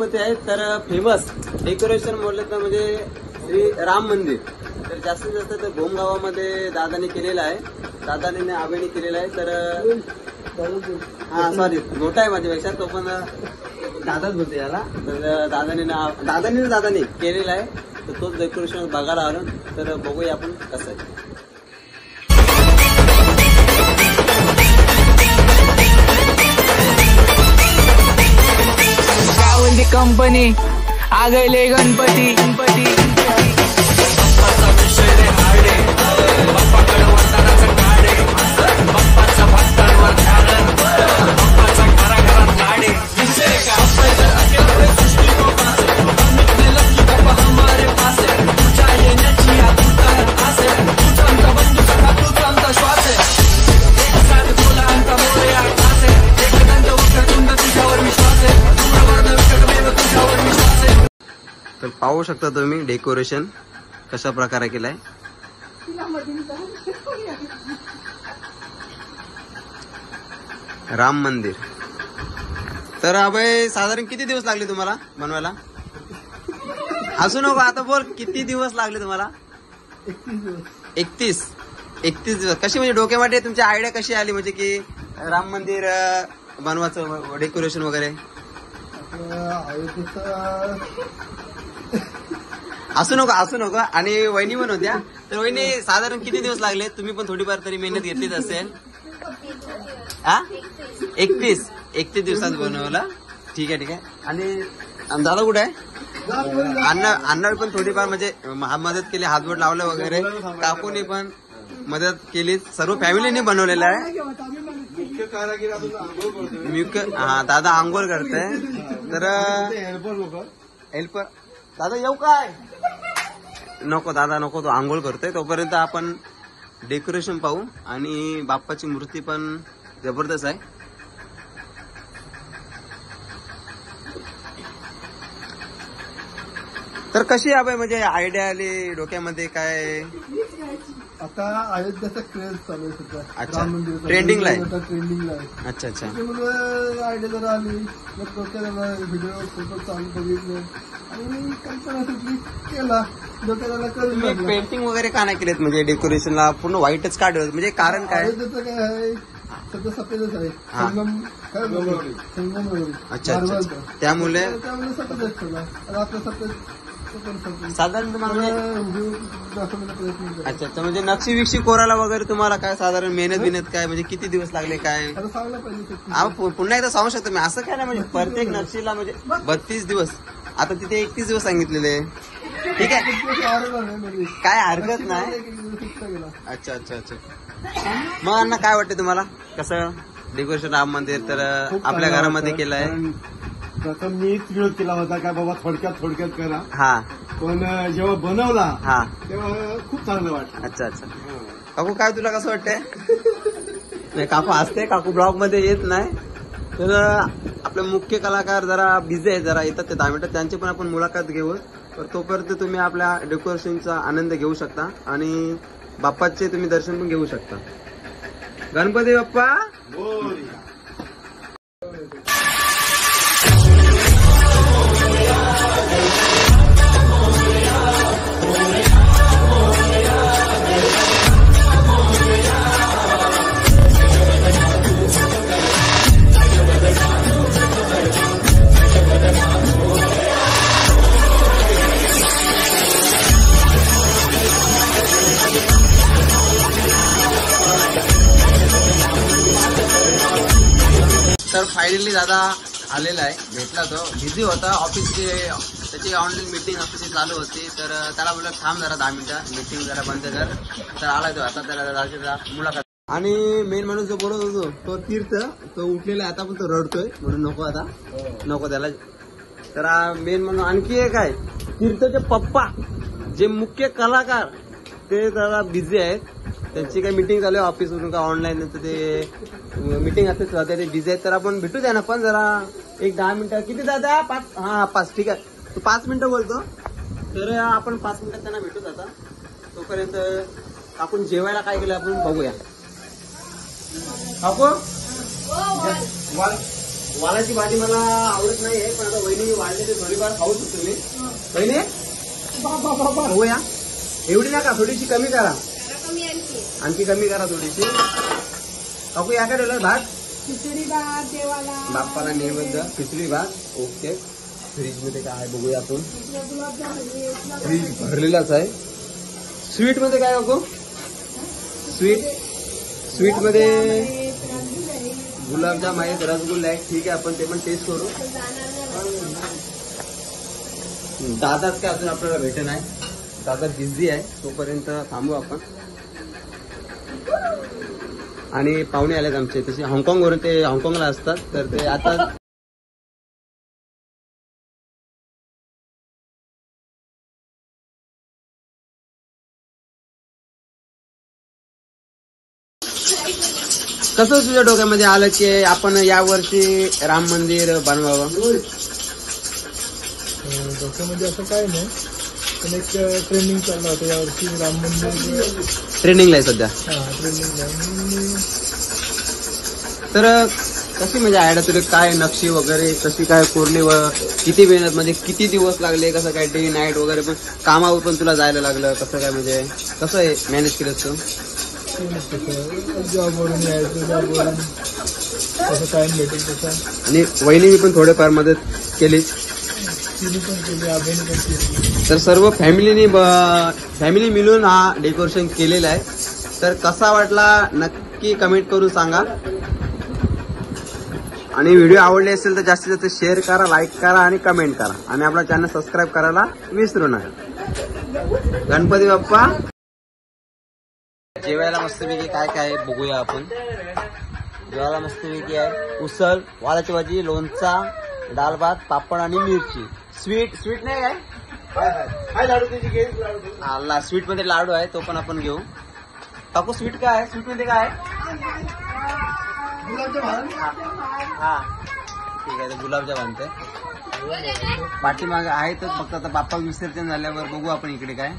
गणपती आहेत तर famous decoration बोललं तर म्हणजे श्री राम मंदिर तर जास्तीत जास्त तर भोमगावामध्ये दादाने केलेलं आहे. दादाने आबेने केलेलं आहे. तर हा सॉरी मोठा आहे माझ्यापेक्षा तो पण दादाच बोलते याला. तर दादाने केलेला आहे. तर तोच डेकोरेशन बघायला आलो. तर बघूया आपण कसं आहे. कंपनी आ गए गणपती तर पाहू शकता तुम्ही डेकोरेशन कशा प्रकारे केलंय. राम मंदिर. तर अभय साधारण किती दिवस लागले तुम्हाला बनवायला? हसू नको आता, बोल किती दिवस लागले तुम्हाला? 31 दिवस. कशी म्हणजे डोक्यामध्ये तुमची आयडिया कशी आली म्हणजे की राम मंदिर बनवायचं डेकोरेशन वगैरे? असू नको. आणि वहिनी पण होत्या. तर वहिनी साधारण किती दिवस लागले? तुम्ही पण थोडीफार तरी मेहनत घेतलीच असेल. हा 31 दिवसात बनवला. ठीक आहे. आणि दादा कुठे आहे? अण्णा पण थोडीफार म्हणजे मदत केली, हातबोट लावलं वगैरे. काकूने पण मदत केली. सर्व फॅमिलीने बनवलेलं आहे. हा दादा आंघोळ करताय. तर हेल्पर दादा येऊ काय? नको दादा नको, तो आंघोळ करतोय. तोपर्यंत आपण डेकोरेशन पाहू. आणि बाप्पाची मूर्ती पण जबरदस्त आहे. तर कशी आहे म्हणजे आयडिया आली डोक्यामध्ये काय? आता अयोध्याचा क्रेज चालू आहे सध्या. अच्छा, ट्रेंडिंगला आहे. अच्छा आयडिया जरा आली, मग डोक्याला व्हिडिओ फोटो चालू बघितले आणि कल्पना सुचली, केला. डोक्याला करून पेंटिंग वगैरे का नाही केलेत म्हणजे डेकोरेशनला पूर्ण व्हाईटच का ठेवत म्हणजे कारण काय? अयोध्याचं काय आहे, सध्या सफेदच आहे. संगम अच्छा. त्यामुळे सफेदच ठेवला. आपलं सफेद साधारण तुम्हाला अच्छा म्हणजे नक्षी विक्षी कोरायला वगैरे तुम्हाला काय साधारण मेहनत काय म्हणजे किती दिवस लागले काय? पुन्हा एकदा सांगू शकतो मी असं काय ना म्हणजे प्रत्येक नक्षीला म्हणजे 32 दिवस. आता तिथे 31 दिवस सांगितलेले. ठीक आहे, काय हरकत नाही. अच्छा. मग अण्णा काय वाटतं तुम्हाला कसं डेकोरेशन राम मंदिर तर आपल्या घरामध्ये केलं आहे? प्रथम मीच विरोध केला होता काय बाबा थोडक्यात करा. हा पण जेव्हा बनवला हा तेव्हा खूप चांगलं वाटलं. अच्छा. काकू काय तुला कसं वाटतंय? नाही काकू असते, काकू ब्लॉग मध्ये येत नाही. तर आपले मुख्य कलाकार जरा बिझी आहे, जरा येतात ते 10 मिनिटात. त्यांची पण आपण मुलाखत घेऊ. तर तोपर्यंत तुम्ही आपल्या डेकोरेशनचा आनंद घेऊ शकता आणि बाप्पाचे तुम्ही दर्शन पण घेऊ शकता. गणपती बाप्पा. तर फायनली दादा आलेला आहे, भेटला. तो बिझी होता, ऑफिसची त्याची ऑनलाईन मीटिंग ऑफिसची चालू होती. तर त्याला बोलला थांब जरा 10 मिनिटं, मीटिंग जरा बंद कर. तर आला तो आता, त्याला मुलाखत. आणि मेन माणूस जो बोलत होतो तो तीर्थ, तो उठलेला आहे आता पण तो रडतोय म्हणून नको त्याला. तर मेन म्हणून आणखी एक आहे तीर्थचे पप्पा, जे मुख्य कलाकार ते जरा बिझी आहेत. त्यांची काही मीटिंग चालू आहे ऑफिसवरून का ऑनलाईन, ते मीटिंग असते ते बिझी आहेत. तर आपण भेटू द्या ना पण जरा एक 10 मिनिटं. किती दादा? 5. हा 5. ठीक आहे, तू 5 मिनिटं बोलतो. तर आपण 5 मिनिटात त्यांना भेटूच. आता तोपर्यंत आपण जेवायला काय केलं आपण बघूया. काकू वालाची भाजी मला आवडत नाहीये, पण आता वहिनी वाढले ते थोडीफार खाऊ शकतो मी. वहिनी हो या, एवढी नका, थोडीशी कमी करा, आणखी कमी करा थोडीशी. काकू या काय ठेवलं भात? खिचडी भात देवाला, बाप्पाला नैवेद्य खिचडी भात. ओके. फ्रीज मध्ये काय आहे बघूया आपण. फ्रीज भरलेलाच आहे. स्वीट मध्ये काय काकू? स्वीट मध्ये गुलाबजाम आहेत, रसगुल्ले आहेत. ठीक आहे, आपण ते पण टेस्ट करू. दादाच काय अजून आपल्याला भेटे नाही, दादा बिझी आहे, तोपर्यंत थांबू आपण. आणि पाहुणे आलेत आमचे, तसे हाँगकाँगवरून, ते हाँगकाँगला असतात, तर ते आता कसं तुझ्या डोक्यामध्ये आलं की आपण यावर्षी राम मंदिर बनवावं? डोक्यामध्ये असं काय नाही, पण एक ट्रेनिंग चालला होता यावर्षी राम मंदिर. ट्रेनिंगला आहे सध्या. ट्रेनिंग तर कशी म्हणजे आयडिया तुला, काय नक्षी वगैरे कशी काय कोरली व किती मेहनत, म्हणजे किती दिवस लागले, कसं काय डे नाईट वगैरे, पण कामावर पण तुला जायला लागलं, कसं काय म्हणजे कसं आहे मॅनेज केलं तू? जॉबवरून यायचं, जॉबवरून कसं टाइम भेटेल तसं. आणि वहिनीने पण थोडेफार मदत केली, तिने पण केली, आबाईने पण केली. तर सर्व फॅमिली मिळून हा डेकोरेशन केलेला आहे. तर कसा वाटला नक्की कमेंट करून सांगा. आणि व्हिडिओ आवडले असेल तर जास्तीत जास्त शेअर करा, लाईक करा आणि कमेंट करा. आणि आपला चॅनल सबस्क्राईब करायला विसरू नका. गणपती बाप्पा. जेवायला मस्तपैकी काय काय आहे बघूया आपण. जेवायला मस्तपैकी आहे उसळ, वालाची भाजी, लोणचा, डाळ भात, पापड आणि मिरची. स्वीट नाही काय? लाडू, स्वीट मध्ये लाडू आहे, तो पण आपण घेऊ. काकू स्वीट काय आहे? स्वीट मध्ये काय आहे? हा ठीक आहे, गुलाबजाम आणते. पाठीमागे आहे तर फक्त आता बाप्पा विसर्जन झाल्यावर बघू आपण इकडे काय.